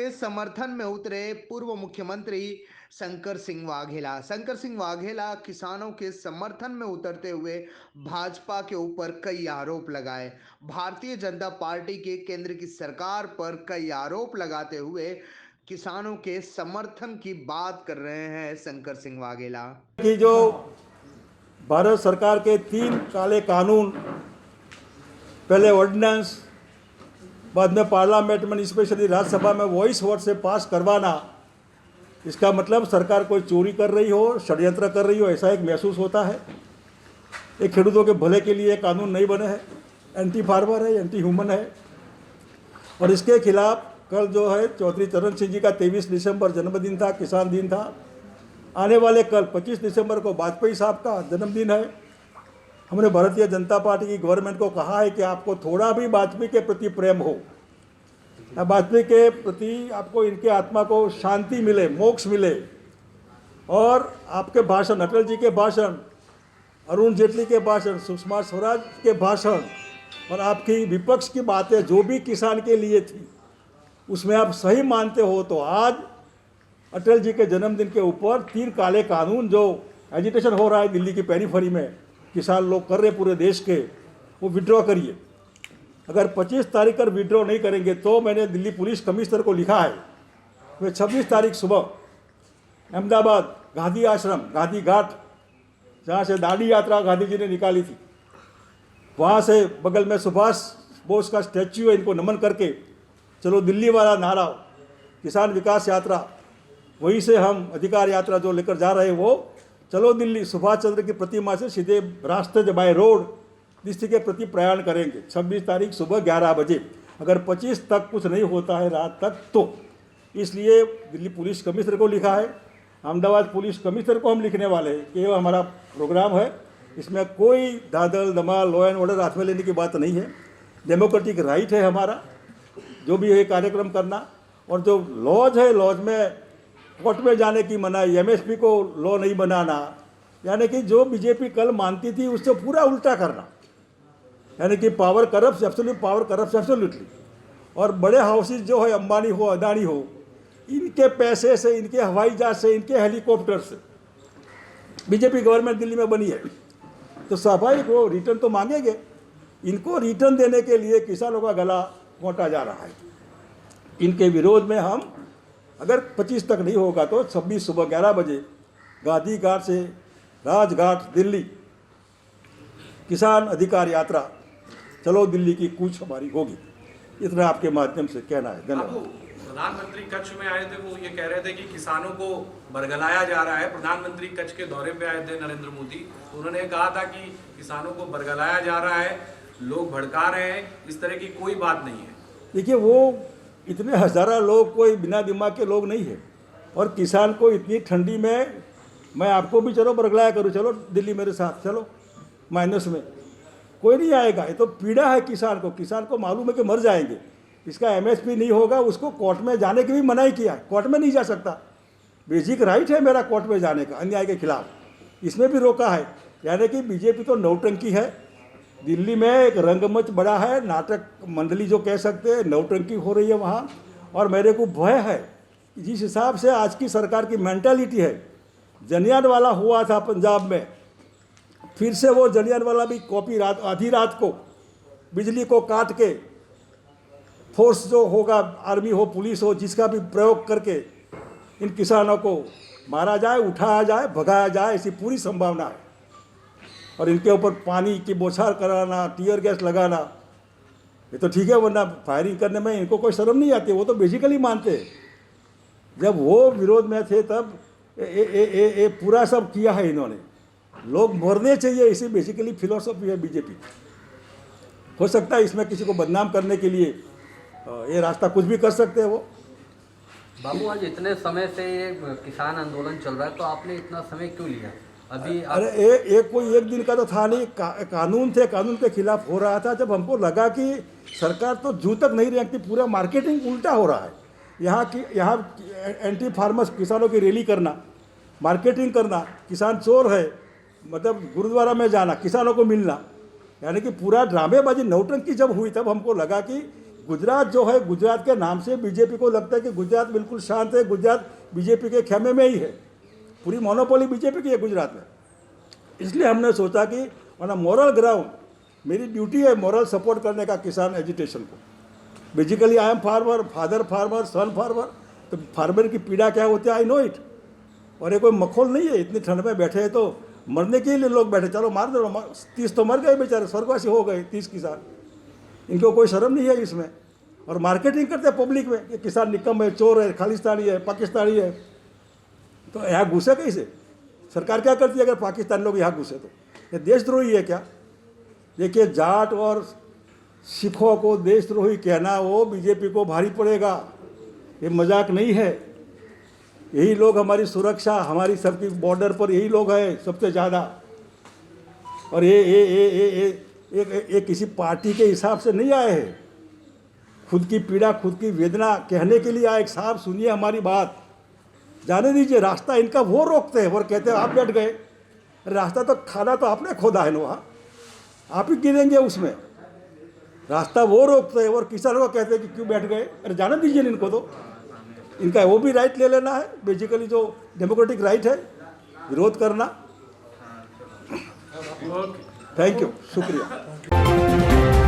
के समर्थन में उतरे पूर्व मुख्यमंत्री शंकर सिंह वाघेला। शंकर सिंह वाघेला किसानों के समर्थन में उतरते हुए भाजपा के ऊपर कई आरोप लगाए। भारतीय जनता पार्टी के केंद्र की सरकार पर कई आरोप लगाते हुए किसानों के समर्थन की बात कर रहे हैं शंकर सिंह वाघेला। कि जो भारत सरकार के 3 काले कानून, पहले ऑर्डिनेंस, बाद में पार्लियामेंट में, स्पेशली राज्यसभा में वॉइस वोट से पास करवाना, इसका मतलब सरकार कोई चोरी कर रही हो, षड्यंत्र कर रही हो, ऐसा एक महसूस होता है। ये खेडूतों के भले के लिए कानून नहीं बने हैं, एंटी फार्मर है, एंटी ह्यूमन है। और इसके खिलाफ कल जो है चौधरी चरण सिंह जी का 23 दिसंबर जन्मदिन था, किसान दिन था। आने वाले कल 25 दिसंबर को वाजपेयी साहब का जन्मदिन है। हमने भारतीय जनता पार्टी की गवर्नमेंट को कहा है कि आपको थोड़ा भी वाजपेयी के प्रति प्रेम हो, वाजपेयी के प्रति आपको इनके आत्मा को शांति मिले, मोक्ष मिले, और आपके भाषण, अटल जी के भाषण, अरुण जेटली के भाषण, सुषमा स्वराज के भाषण और आपकी विपक्ष की बातें जो भी किसान के लिए थी, उसमें आप सही मानते हो तो आज अटल जी के जन्मदिन के ऊपर 3 काले कानून जो एजिटेशन हो रहा है दिल्ली की पेरीफेरी में, किसान लोग कर रहे पूरे देश के, वो विड्रॉ करिए। अगर 25 तारीख पर विड्रॉ नहीं करेंगे तो मैंने दिल्ली पुलिस कमिश्नर को लिखा है, वे 26 तारीख सुबह अहमदाबाद गांधी आश्रम, गांधी घाट, जहाँ से दांडी यात्रा गांधी जी ने निकाली थी, वहाँ से बगल में सुभाष बोस का स्टैच्यू है, इनको नमन करके चलो दिल्ली वाला नारा, किसान विकास यात्रा, वहीं से हम अधिकार यात्रा जो लेकर जा रहे हैं वो चलो दिल्ली, सुभाष चंद्र की प्रतिमा से सीधे रास्ते बाय रोड दिल्ली के प्रति प्रयाण करेंगे 26 तारीख सुबह 11 बजे। अगर 25 तक कुछ नहीं होता है रात तक तो, इसलिए दिल्ली पुलिस कमिश्नर को लिखा है, अहमदाबाद पुलिस कमिश्नर को हम लिखने वाले हैं कि ये हमारा प्रोग्राम है, इसमें कोई दादल दमाल लॉ एंड ऑर्डर हाथ में लेने की बात नहीं है। डेमोक्रेटिक राइट है हमारा जो भी है कार्यक्रम करना। और जो लॉज है, लॉज में कोर्ट में जाने की मनाही, एमएसपी को लॉ नहीं बनाना, यानी कि जो बीजेपी कल मानती थी उससे पूरा उल्टा करना, यानी कि power corrupt absolute, power corrupt absolutely. और बड़े हाउसेज जो है, अंबानी हो, अदानी हो, इनके पैसे से, इनके हवाई जहाज से, इनके हेलीकॉप्टर से बीजेपी गवर्नमेंट दिल्ली में बनी है, तो स्वाभाविक वो रिटर्न तो मांगेंगे। इनको रिटर्न देने के लिए किसानों का गला घोंटा जा रहा है। इनके विरोध में हम अगर 25 तक नहीं होगा तो 26 सुबह 11 बजे गांधी घाट से राजघाट दिल्ली किसान अधिकार यात्रा चलो दिल्ली की कूच हमारी होगी। इतना आपके माध्यम से कहना है। धन्यवाद। प्रधानमंत्री कच्छ में आए थे, वो ये कह रहे थे कि किसानों को बरगलाया जा रहा है। प्रधानमंत्री कच्छ के दौरे पे आए थे नरेंद्र मोदी, उन्होंने कहा था कि किसानों को बरगलाया जा रहा है, लोग भड़का रहे हैं, इस तरह की कोई बात नहीं है। देखिए, वो इतने हज़ारा लोग कोई बिना दिमाग के लोग नहीं है, और किसान को इतनी ठंडी में मैं आपको भी चलो बरगलाया करूँ, चलो दिल्ली मेरे साथ चलो, माइनस में कोई नहीं आएगा। ये तो पीड़ा है किसान को, किसान को मालूम है कि मर जाएंगे, इसका एमएसपी नहीं होगा, उसको कोर्ट में जाने की भी मनाही किया है, कोर्ट में नहीं जा सकता, बेसिक राइट है मेरा कोर्ट में जाने का अन्याय के खिलाफ, इसमें भी रोका है। यानी कि बीजेपी तो नौटंकी है, दिल्ली में एक रंगमंच बड़ा है, नाटक मंडली जो कह सकते हैं, नौटंकी हो रही है वहाँ। और मेरे को भय है कि जिस हिसाब से आज की सरकार की मेंटालिटी है, जलियांवाला हुआ था पंजाब में, फिर से वो जलियांवाला भी कॉपी रात, आधी रात को बिजली को काट के फोर्स जो होगा, आर्मी हो, पुलिस हो, जिसका भी प्रयोग करके इन किसानों को मारा जाए, उठाया जाए, भगाया जाए, ऐसी पूरी संभावना है। और इनके ऊपर पानी की बौछार कराना, टीयर गैस लगाना, ये तो ठीक है, वरना फायरिंग करने में इनको कोई शर्म नहीं आती, वो तो बेसिकली मानते हैं। जब वो विरोध में थे तब ये पूरा सब किया है इन्होंने, लोग मरने चाहिए, इसी बेसिकली फिलोसफी है बीजेपी। हो सकता है इसमें किसी को बदनाम करने के लिए ये रास्ता कुछ भी कर सकते हैं वो। बाबू, आज इतने समय से ये किसान आंदोलन चल रहा है, तो आपने इतना समय क्यों लिया अभी? अरे कोई एक दिन का तो था नहीं, कानून थे, कानून के खिलाफ हो रहा था। जब हमको लगा कि सरकार तो जू तक नहीं रखती, पूरा मार्केटिंग उल्टा हो रहा है, यहाँ एंटी फार्मर्स किसानों की रैली करना, मार्केटिंग करना, किसान चोर है, मतलब गुरुद्वारा में जाना, किसानों को मिलना, यानी कि पूरा ड्रामेबाजी, नौटंकी जब हुई तब हमको लगा कि गुजरात जो है, गुजरात के नाम से बीजेपी को लगता है कि गुजरात बिल्कुल शांत है, गुजरात बीजेपी के खेमे में ही है, पूरी मोनोपोली बीजेपी की है गुजरात में। इसलिए हमने सोचा कि ऑन अ मोरल ग्राउंड मेरी ड्यूटी है मोरल सपोर्ट करने का किसान एजिटेशन को। Basically I am farmer, father farmer, son farmer, तो फार्मर की पीड़ा क्या होती है आई नो इट। और ये कोई मखौल नहीं है, इतनी ठंड में बैठे हैं तो मरने के लिए लोग बैठे, चलो मार दो, 30 तो मर गए बेचारे, स्वर्गवासी हो गए 30 किसान, इनको कोई शर्म नहीं है इसमें। और मार्केटिंग करते हैं पब्लिक में कि किसान निकम है, चोर है, खालिस्तानी है, पाकिस्तानी है। तो यहाँ घुसे कैसे? सरकार क्या करती है अगर पाकिस्तानी लोग यहाँ घुसे तो? ये देशद्रोही है क्या? देखिए, जाट और सिखों को देशद्रोही कहना वो बीजेपी को भारी पड़ेगा, ये मजाक नहीं है। यही लोग हमारी सुरक्षा, हमारी सबकी बॉर्डर पर यही लोग हैं सबसे ज़्यादा। और ये किसी पार्टी के हिसाब से नहीं आए हैं, खुद की पीड़ा, खुद की वेदना कहने के लिए आए। साहब सुनिए हमारी बात, जाने दीजिए। रास्ता इनका वो रोकते हैं और कहते हैं आप बैठ गए, रास्ता तो खाना तो आपने खोदा है ना, वहाँ आप ही गिरेंगे उसमें। रास्ता वो रोकते हैं और किसानों को कहते हैं कि क्यों बैठ गए। अरे जाने दीजिए इनको, तो इनका वो भी राइट ले लेना है, बेसिकली जो डेमोक्रेटिक राइट है विरोध करना। थैंक यू, शुक्रिया।